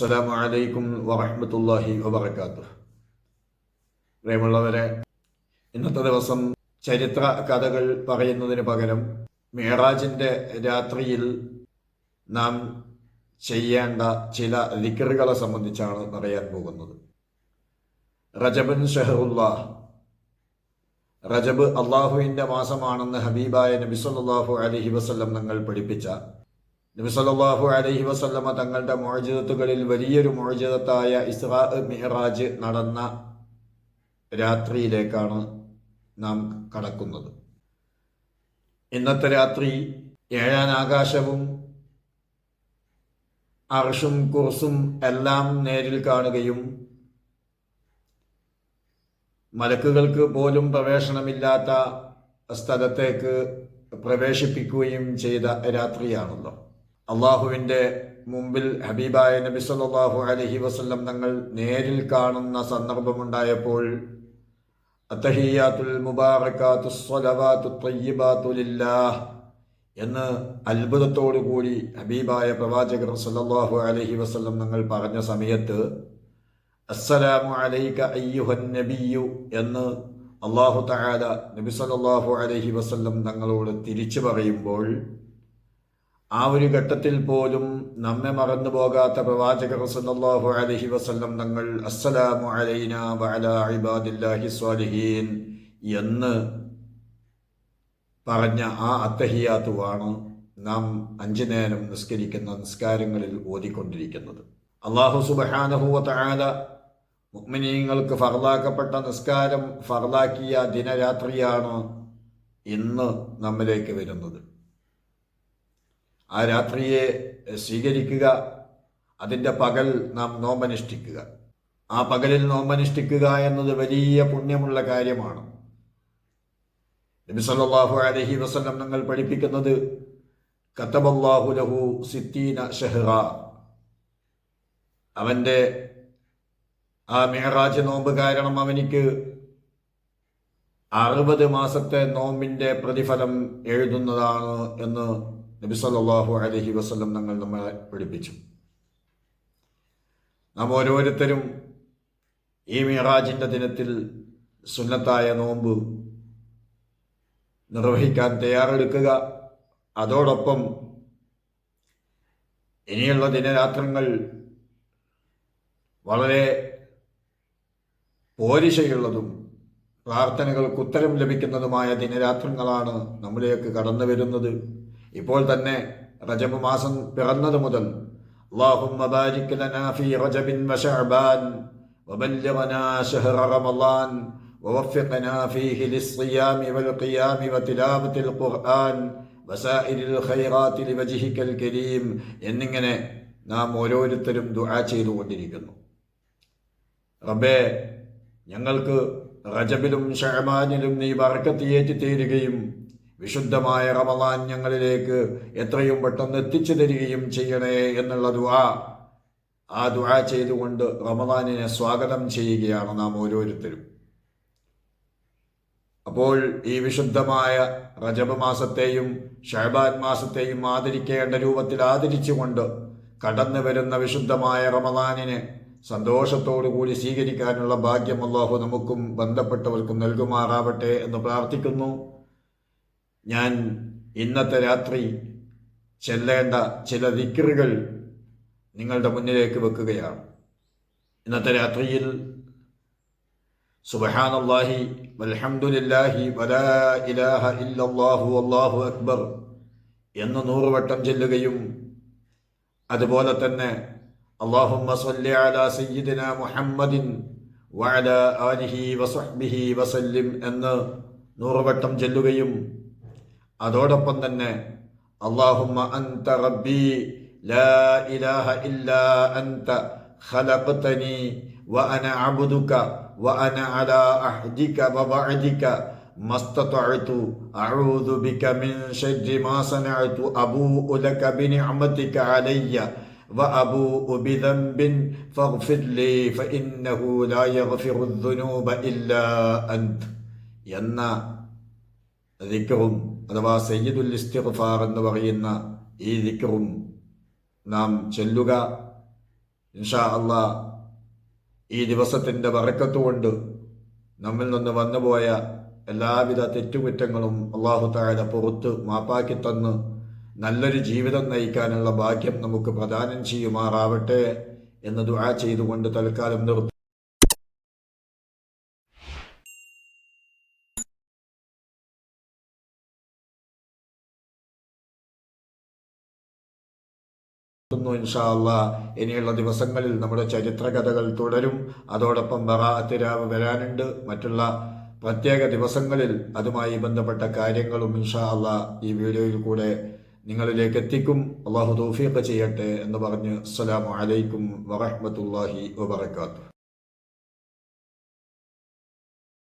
അസ്സലാമു അലൈക്കും വറഹ്മത്തുള്ളാഹി വബറകാതുഹു. പ്രിയമുള്ളവരെ, ഇന്നത്തെ ദിവസം ചരിത്ര കഥകൾ പറയുന്നതിന് പകരം മിഅ്റാജിൻ്റെ രാത്രിയിൽ നാം ചെയ്യേണ്ട ചില ദിക്റുകളെ സംബന്ധിച്ചാണ് പറയാൻ പോകുന്നത്. റജബുൻ ഷഹറുല്ലാഹ്, റജബ് അള്ളാഹുവിൻ്റെ മാസമാണെന്ന് ഹബീബായ നബി സല്ലല്ലാഹു അലൈഹി വസല്ലം തങ്ങൾ പഠിപ്പിച്ച നബി സല്ലല്ലാഹു അലൈഹി വസല്ലമ തങ്ങളുടെ മുഅ്ജിസത്തുകളിൽ വലിയൊരു മുഅ്ജിസത്തായ ഇസ്രാ മിഅ്റാജ് നടന്ന രാത്രിയിലേക്കാണ് നാം കടക്കുന്നത്. ഇന്നത്തെ രാത്രി ഏഴാൻ ആകാശവും അർഷും കുർസും എല്ലാം നേരിൽ കാണുകയും മലക്കുകൾക്ക് പോലും പ്രവേശനമില്ലാത്ത സ്ഥലത്തേക്ക് പ്രവേശിപ്പിക്കുകയും ചെയ്ത രാത്രിയാണല്ലോ. അള്ളാഹുവിൻ്റെ മുമ്പിൽ ഹബീബായ നബി സല്ലല്ലാഹു അലൈഹി വസല്ലം തങ്ങൾ നേരിൽ കാണുന്ന സന്ദർഭമുണ്ടായപ്പോൾ അത്തഹിയ്യാത്തുൽ മുബാറകാത്തുസ് സ്വലവാത്തുത് ത്വയ്യിബാതു ലില്ലാഹ് എന്ന് അത്ഭുതത്തോടുകൂടി ഹബീബായ പ്രവാചകർ സല്ലല്ലാഹു അലൈഹി വസല്ലം തങ്ങൾ പറഞ്ഞ സമയത്ത് അസ്സലാമു അലൈക അയ്യുഹൻ നബിയ്യു എന്ന് അല്ലാഹു തആല നബി സല്ലല്ലാഹു അലൈഹി വസല്ലം തങ്ങളോട് തിരിച്ചു പറയുമ്പോൾ ആ ഒരു ഘട്ടത്തിൽ പോലും നമ്മെ മറന്നു പോകാത്ത പ്രവാചകർ സല്ലല്ലാഹു അലൈഹി വസല്ലം തങ്ങൾ അസ്സലാമു അലൈനാ വഅലാ ഇബാദില്ലാഹി സ്വാലിഹീൻ എന്ന് പറഞ്ഞ ആ അത്തഹിയാത്തുവാണ് നാം 5 നേരം നിസ്കരിക്കുന്ന നിസ്കാരങ്ങളിൽ ഓതിക്കൊണ്ടിരിക്കുന്നത്. അല്ലാഹു സുബ്ഹാനഹു വ തആല മുഅ്മിനീങ്ങൾക്ക് ഫർളാക്കപ്പെട്ട നിസ്കാരം ഫർളാക്കിയ ദിനരാത്രിയാണ് ഇന്ന് നമ്മിലേക്ക് വരുന്നത്. ആ രാത്രിയെ സ്വീകരിക്കുക, അതിൻ്റെ പകൽ നാം നോമ്പനുഷ്ഠിക്കുക. ആ പകലിൽ നോമ്പനുഷ്ഠിക്കുക എന്നത് വലിയ പുണ്യമുള്ള കാര്യമാണ്. നബി സല്ലല്ലാഹു അലൈഹി വസല്ലം തങ്ങൾ പഠിപ്പിക്കുന്നത് കതബല്ലാഹു ലഹു 60 ശഹ്റ, അവൻ്റെ ആ മിഅ്റാജ് നോമ്പ് കാരണം അവനിക്ക് 60 മാസത്തെ നോമ്പിൻ്റെ പ്രതിഫലം എഴുതുന്നതാണ് എന്ന് നബി സല്ലല്ലാഹു അലൈഹി വസല്ലം തങ്ങൾ നമ്മളെ പഠിപ്പിച്ചു. നാം ഓരോരുത്തരും ഈ മിഅ്റാജിൻ്റെ ദിനത്തിൽ സുന്നത്തായ നോമ്പ് നിർവഹിക്കാൻ തയ്യാറെടുക്കുക. അതോടൊപ്പം ഇനിയുള്ള ദിനരാത്രങ്ങൾ വളരെ പോരിശയുള്ളതും പ്രാർത്ഥനകൾക്ക് ഉത്തരം ലഭിക്കുന്നതുമായ ദിനരാത്രങ്ങളാണ് നമ്മിലേക്ക് കടന്നു വരുന്നത്. ഇപ്പോൾ തന്നെ റജബ് മാസം പിറന്നത് മുതൽ അല്ലാഹുമ്മ ബാരിക് ലനാ ഫീ റജബിൻ വശഅബാൻ വബല്ലിഗ്നാ ശഹ്റ റമളാൻ വവഫിഖ്നാ ഫീഹി ലിസ്സിയാമി വൽഖിയാമി വതിലാവത്തിൽ ഖുർആൻ വസാഇരിൽ ഖൈറാത്തി ലിവജ്ഹിക്കൽ കരീം എന്നിങ്ങനെ നാം ഓരോരുത്തരും ദുആ ചെയ്തുകൊണ്ടിരിക്കുന്നു. റബ്ബേ, ഞങ്ങൾക്ക് റജബിലും ശഅബാനിലും നീ ബറക്കത്ത് തീരുകയും വിശുദ്ധമായ റമളാൻ ഞങ്ങളിലേക്ക് എത്രയും പെട്ടെന്ന് എത്തിച്ചു തരികയും ചെയ്യണേ എന്നുള്ള ദുആ, ആ ദുആ ചെയ്തുകൊണ്ട് റമളാനിനെ സ്വാഗതം ചെയ്യുകയാണ് നാം ഓരോരുത്തരും. അപ്പോൾ ഈ വിശുദ്ധമായ റജബ് മാസത്തെയും ശഅബാൻ മാസത്തെയും ആദരിക്കേണ്ട രൂപത്തിൽ ആദരിച്ചുകൊണ്ട് കടന്നു വരുന്ന വിശുദ്ധമായ റമളാനിനെ സന്തോഷത്തോടുകൂടി സ്വീകരിക്കാനുള്ള ഭാഗ്യം അല്ലാഹു നമുക്കും ബന്ധപ്പെട്ടവർക്കും നൽകുമാറാവട്ടെ എന്ന് പ്രാർത്ഥിക്കുന്നു. ഞാൻ ഇന്നത്തെ രാത്രി ചെല്ലേണ്ട ചില ദിക്റുകൾ നിങ്ങളുടെ മുന്നിലേക്ക് വെക്കുകയാണ്. ഇന്നത്തെ രാത്രിയിൽ സുബ്ഹാനല്ലാഹി വൽഹംദുലില്ലാഹി വലാ ഇലാഹ ഇല്ലല്ലാഹു വല്ലാഹു അക്ബർ എന്ന് 100 വട്ടം ചൊല്ലുകയും അതുപോലെ തന്നെ അല്ലാഹുമ്മ സ്വല്ലി അലാ സയ്യിദിനാ മുഹമ്മദിൻ വഅലാ ആലിഹി വസഹ്ബിഹി വസല്ലിം എന്ന് 100 വട്ടം ചൊല്ലുകയും അതോടൊപ്പം തന്നെ അല്ലാഹുമ്മ അൻത റബ്ബി ലാ ഇലാഹ ഇല്ലാ അൻത ഖലഖതനി വഅന അബ്ദുക വഅന അലാ അഹ്ദിക വവഅദിക മസ്തതഅതു അഊദു ബിക മിൻ ശർരി മാ സനഅതു അബൂഉ ലക ബിനിഅമതിക അലയ്യ വഅബൂഉ ബിദംബിൻ ഫഗ്ഫിർ ലി ഫഇന്നഹു ലാ യഗ്ഫിറു ദുനൂബ ഇല്ലാ അൻത എന്ന ദിക്റും അഥവാ സയ്യിദുൽ ഇസ്തിഗ്ഫാർ എന്ന് പറയുന്ന ഈ ദിക്റും നാം ചൊല്ലുക. ഇൻഷാ അള്ളാ ഈ ദിവസത്തിൻ്റെ ബറക്കത്തുകൊണ്ട് നമ്മിൽ നിന്ന് വന്നുപോയ എല്ലാവിധ തെറ്റുകുറ്റങ്ങളും അള്ളാഹു തആല പുറത്ത് മാപ്പാക്കി തന്ന് നല്ലൊരു ജീവിതം നയിക്കാനുള്ള ഭാഗ്യം നമുക്ക് പ്രദാനം ചെയ്യുമാറാവട്ടെ എന്ന് ദുആ ചെയ്തുകൊണ്ട് തൽക്കാലം നിർത്തുന്നു. ഇൻഷാ അള്ളാ ഇനിയുള്ള ദിവസങ്ങളിൽ നമ്മുടെ ചരിത്രകഥകൾ തുടരും. അതോടൊപ്പം ബറാഅത്ത് രാവ് വരാനുണ്ട്. മറ്റുള്ള പ്രത്യേക ദിവസങ്ങളിൽ അതുമായി ബന്ധപ്പെട്ട കാര്യങ്ങളും ഇൻഷാ അള്ളാ ഈ വീഡിയോയിൽ കൂടെ നിങ്ങളിലേക്ക് എത്തിക്കും. അള്ളാഹു തൗഫീഖ് ചെയ്യട്ടെ എന്ന് പറഞ്ഞ് അസ്സലാമു അലൈക്കും വറഹ്മത്തുള്ളാഹി വബറകാതുഹു.